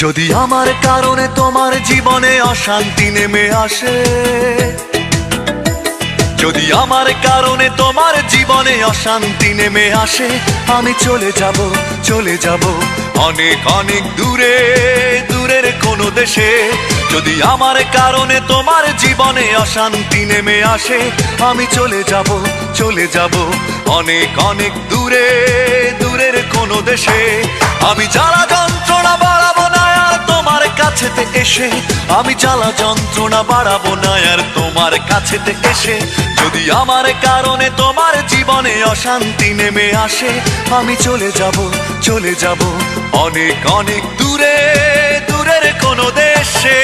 যদি আমার কারণে তোমার জীবনে অশান্তি নেমে আসে, যদি আমার কারণে তোমার জীবনে অশান্তি নেমে আসে, আমি চলে যাব, চলে যাব অনেক অনেক দূরে, দূরের কোনো দেশে। যদি আমার কারণে তোমার জীবনে অশান্তি নেমে আসে, আমি চলে যাব, চলে যাব অনেক অনেক দূরে, দূরের কোনো দেশে। আমি জ্বালা যন্ত্রণা বাড়াবো না আর তোমার কাছেতে এসে, আমি জ্বালা যন্ত্রণা বাড়াবো না আর তোমার কাছেতে এসে। যদি আমার কারণে তোমার জীবনে অশান্তি নেমে আসে, আমি চলে যাব, চলে যাব অনেক অনেক দূরে, দূরের কোনো দেশে।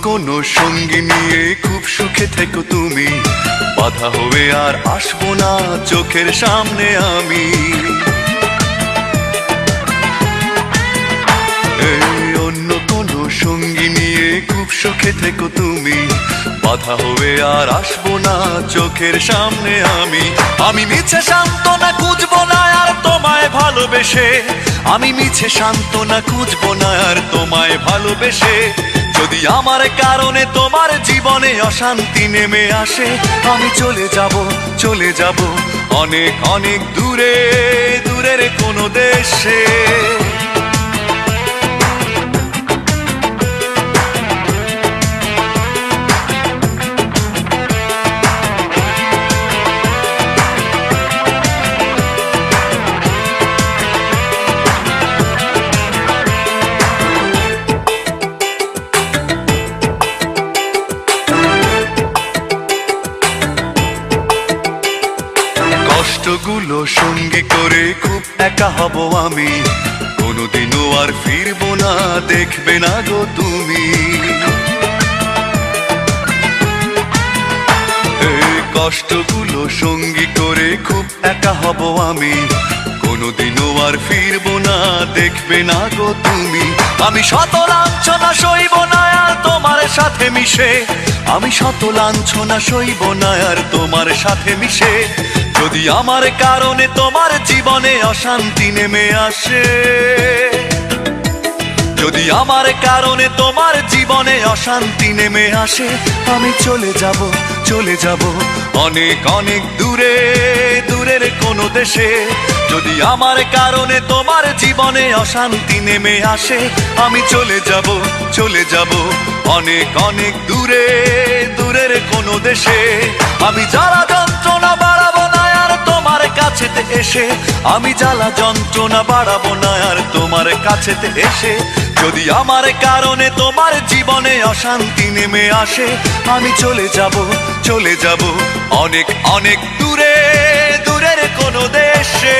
কোনো সঙ্গী নিয়ে খুব সুখে থেকো তুমি, বাধা হবে আর আসবো না চোখের সামনে আমি। অন্য কোনো সঙ্গী নিয়ে খুব সুখে থেকো তুমি, বাধা হবে আর আসবো না চোখের সামনে আমি। আমি মিছে সান্ত্বনা খুঁজবো না আর তোমায় ভালোবেসে, আমি মিছে সান্ত্বনা খুঁজবো না আর তোমায় ভালোবেসে। যদি আমার কারণে তোমার জীবনে অশান্তি নেমে আসে, আমি চলে যাব, চলে যাব অনেক অনেক দূরে, দূরের কোনো দেশে। কষ্টগুলো সঙ্গী করে খুব একা হব আমি, কোনোদিনও আর ফিরবো না দেখবে না গো তুমি। কষ্টগুলো সঙ্গী করে খুব একা হব আমি, কোনোদিনও আর ফিরবো না দেখবে না গো তুমি। আমি শত লাঞ্ছনা সইব না আর তোমার সাথে মিশে, আমি শত লাঞ্ছনা সইব না আর তোমার সাথে মিশে। যদি আমার কারণে তোমার জীবনে অশান্তি নেমে আসে, যদি আমার কারণে তোমার জীবনে অশান্তি নেমে আসে, আমি চলে যাব, চলে যাব অনেক অনেক দূরে, দূরের কোনো দেশে। যদি আমার কারণে তোমার জীবনে অশান্তি নেমে আসে, আমি চলে যাব, চলে যাব অনেক অনেক দূরে, দূরের কোনো দেশে। আমি জ্বালা যন্ত্রণা বাড়াবো না আর তোমার কাছেতে এসে, আমি জ্বালা যন্ত্রণা বাড়াবো না আর তোমার কাছেতে এসে। যদি আমার কারণে তোমার জীবনে অশান্তি নেমে আসে, আমি চলে যাব, চলে যাব অনেক অনেক দূরে, দূরের কোনো দেশে।